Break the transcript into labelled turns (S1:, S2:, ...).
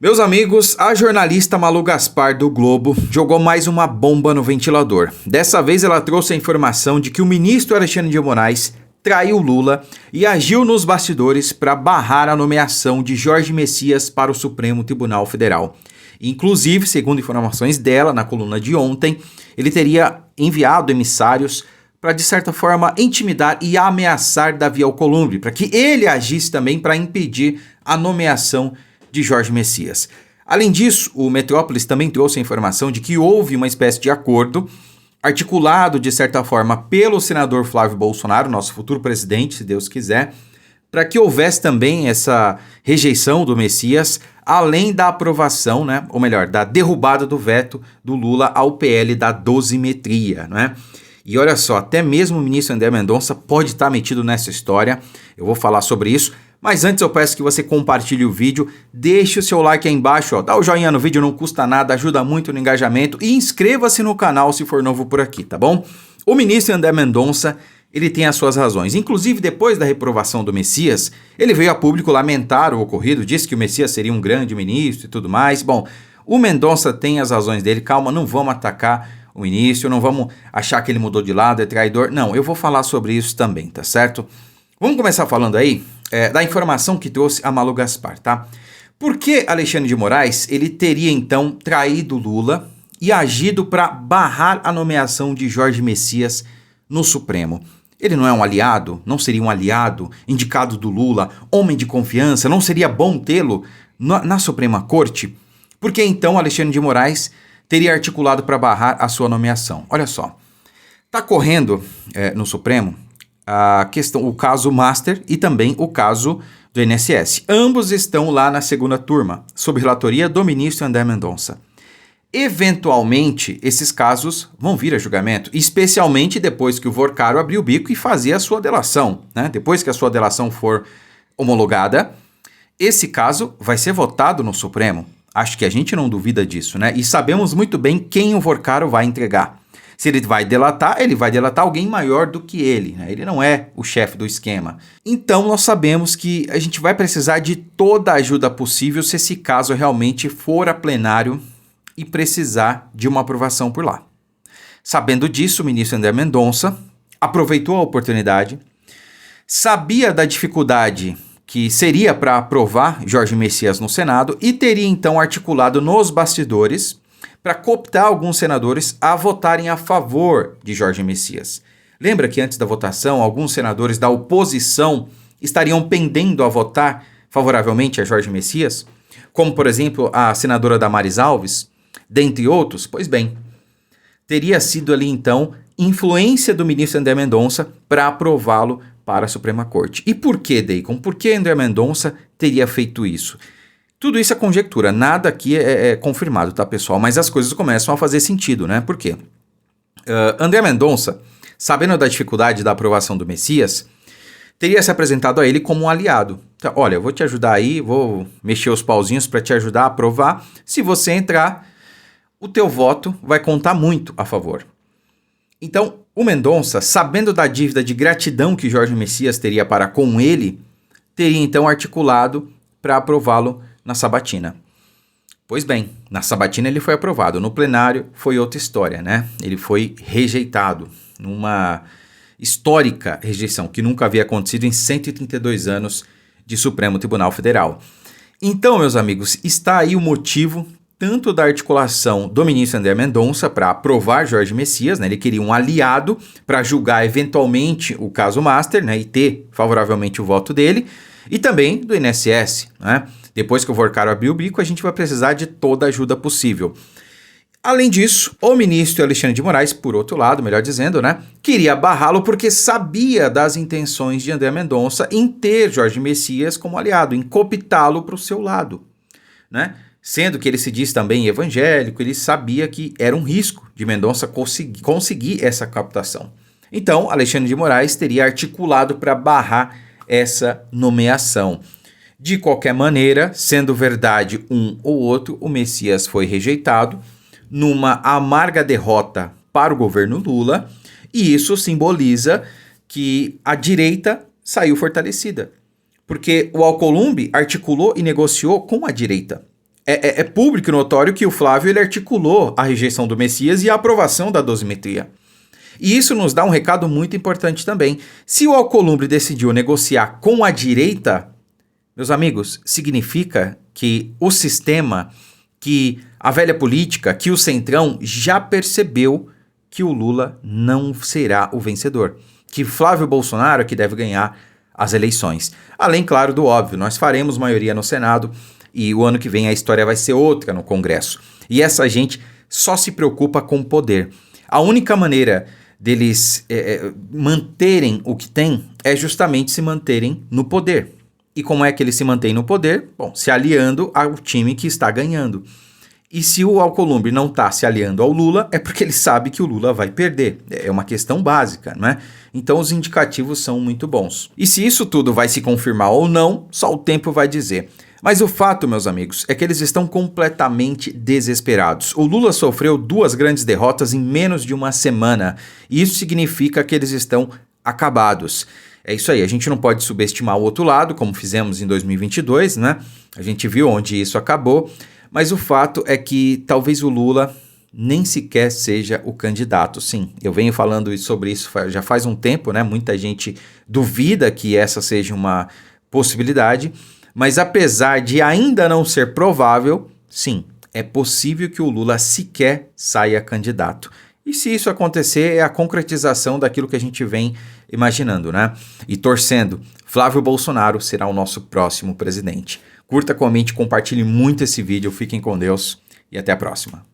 S1: Meus amigos, a jornalista Malu Gaspar do Globo jogou mais uma bomba no ventilador. Dessa vez ela trouxe a informação de que o ministro Alexandre de Moraes traiu Lula e agiu nos bastidores para barrar a nomeação de Jorge Messias para o Supremo Tribunal Federal. Inclusive, segundo informações dela na coluna de ontem, ele teria enviado emissários para, de certa forma, intimidar e ameaçar Davi Alcolumbre, para que ele agisse também para impedir a nomeação de Jorge Messias. Além disso, o Metrópolis também trouxe a informação de que houve uma espécie de acordo, articulado de certa forma pelo senador Flávio Bolsonaro, nosso futuro presidente, se Deus quiser, para que houvesse também essa rejeição do Messias, além da aprovação, ou melhor, da derrubada do veto do Lula ao PL da dosimetria, E olha só, até mesmo o ministro André Mendonça pode estar metido nessa história, eu vou falar sobre isso. Mas antes eu peço que você compartilhe o vídeo, deixe o seu like aí embaixo, dá o joinha no vídeo, não custa nada, ajuda muito no engajamento e inscreva-se no canal se for novo por aqui, tá bom? O ministro André Mendonça, ele tem as suas razões. Inclusive, depois da reprovação do Messias, ele veio a público lamentar o ocorrido, disse que o Messias seria um grande ministro e tudo mais. Bom, o Mendonça tem as razões dele, calma, não vamos atacar o ministro, não vamos achar que ele mudou de lado, é traidor. Não, eu vou falar sobre isso também, tá certo? Vamos começar falando aí da informação que trouxe a Malu Gaspar, tá? Por que Alexandre de Moraes ele teria então traído Lula e agido para barrar a nomeação de Jorge Messias no Supremo? Ele não é um aliado? Não seria um aliado indicado do Lula, homem de confiança? Não seria bom tê-lo na Suprema Corte? Por que então Alexandre de Moraes teria articulado para barrar a sua nomeação? Olha só, está correndo no Supremo o caso Master e também o caso do INSS. Ambos estão lá na segunda turma, sob relatoria do ministro André Mendonça. Eventualmente, esses casos vão vir a julgamento, especialmente depois que o Vorcaro abriu o bico e fazer a sua delação. Depois que a sua delação for homologada, esse caso vai ser votado no Supremo. Acho que a gente não duvida disso, E sabemos muito bem quem o Vorcaro vai entregar. Se ele vai delatar alguém maior do que ele, Ele não é o chefe do esquema. Então nós sabemos que a gente vai precisar de toda a ajuda possível se esse caso realmente for a plenário e precisar de uma aprovação por lá. Sabendo disso, o ministro André Mendonça aproveitou a oportunidade, sabia da dificuldade que seria para aprovar Jorge Messias no Senado e teria então articulado nos bastidores para cooptar alguns senadores a votarem a favor de Jorge Messias. Lembra que antes da votação, alguns senadores da oposição estariam pendendo a votar favoravelmente a Jorge Messias? Como, por exemplo, a senadora Damares Alves, dentre outros? Pois bem, teria sido ali então influência do ministro André Mendonça para aprová-lo para a Suprema Corte. E por que, Deicon? Por que André Mendonça teria feito isso? Tudo isso é conjectura, nada aqui é confirmado, tá, pessoal? Mas as coisas começam a fazer sentido, Por quê? André Mendonça, sabendo da dificuldade da aprovação do Messias, teria se apresentado a ele como um aliado. Então, olha, eu vou te ajudar aí, vou mexer os pauzinhos para te ajudar a aprovar. Se você entrar, o teu voto vai contar muito a favor. Então, o Mendonça, sabendo da dívida de gratidão que Jorge Messias teria para com ele, teria então articulado para aprová-lo na sabatina. Pois bem, na sabatina ele foi aprovado, no plenário foi outra história, Ele foi rejeitado, numa histórica rejeição que nunca havia acontecido em 132 anos de Supremo Tribunal Federal. Então, meus amigos, está aí o motivo tanto da articulação do ministro André Mendonça para aprovar Jorge Messias, Ele queria um aliado para julgar eventualmente o caso Master, e ter favoravelmente o voto dele, e também do INSS, Depois que o Vorcaro abrir o bico, a gente vai precisar de toda a ajuda possível. Além disso, o ministro Alexandre de Moraes, por outro lado, melhor dizendo, queria barrá-lo porque sabia das intenções de André Mendonça em ter Jorge Messias como aliado, em cooptá-lo para o seu lado, Sendo que ele se diz também evangélico, ele sabia que era um risco de Mendonça conseguir essa captação. Então, Alexandre de Moraes teria articulado para barrar essa nomeação. De qualquer maneira, sendo verdade um ou outro, o Messias foi rejeitado numa amarga derrota para o governo Lula, e isso simboliza que a direita saiu fortalecida, porque o Alcolumbre articulou e negociou com a direita. É público e notório que o Flávio ele articulou a rejeição do Messias e a aprovação da dosimetria. E isso nos dá um recado muito importante também. Se o Alcolumbre decidiu negociar com a direita, meus amigos, significa que o sistema, que a velha política, que o Centrão já percebeu que o Lula não será o vencedor. Que Flávio Bolsonaro é que deve ganhar as eleições. Além, claro, do óbvio, nós faremos maioria no Senado e o ano que vem a história vai ser outra no Congresso. E essa gente só se preocupa com o poder. A única maneira deles manterem o que tem é justamente se manterem no poder. E como é que eles se mantêm no poder? Bom, se aliando ao time que está ganhando. E se o Alcolumbre não está se aliando ao Lula, é porque ele sabe que o Lula vai perder. É uma questão básica, não é? Então os indicativos são muito bons. E se isso tudo vai se confirmar ou não, só o tempo vai dizer. Mas o fato, meus amigos, é que eles estão completamente desesperados. O Lula sofreu 2 grandes derrotas em menos de uma semana. E isso significa que eles estão acabados. É isso aí, a gente não pode subestimar o outro lado, como fizemos em 2022, né? A gente viu onde isso acabou. Mas o fato é que talvez o Lula nem sequer seja o candidato. Sim, eu venho falando sobre isso já faz um tempo, né? Muita gente duvida que essa seja uma possibilidade. Mas apesar de ainda não ser provável, sim, é possível que o Lula sequer saia candidato. E se isso acontecer, é a concretização daquilo que a gente vem imaginando, né? E torcendo, Flávio Bolsonaro será o nosso próximo presidente. Curta, comente, compartilhe muito esse vídeo, fiquem com Deus e até a próxima.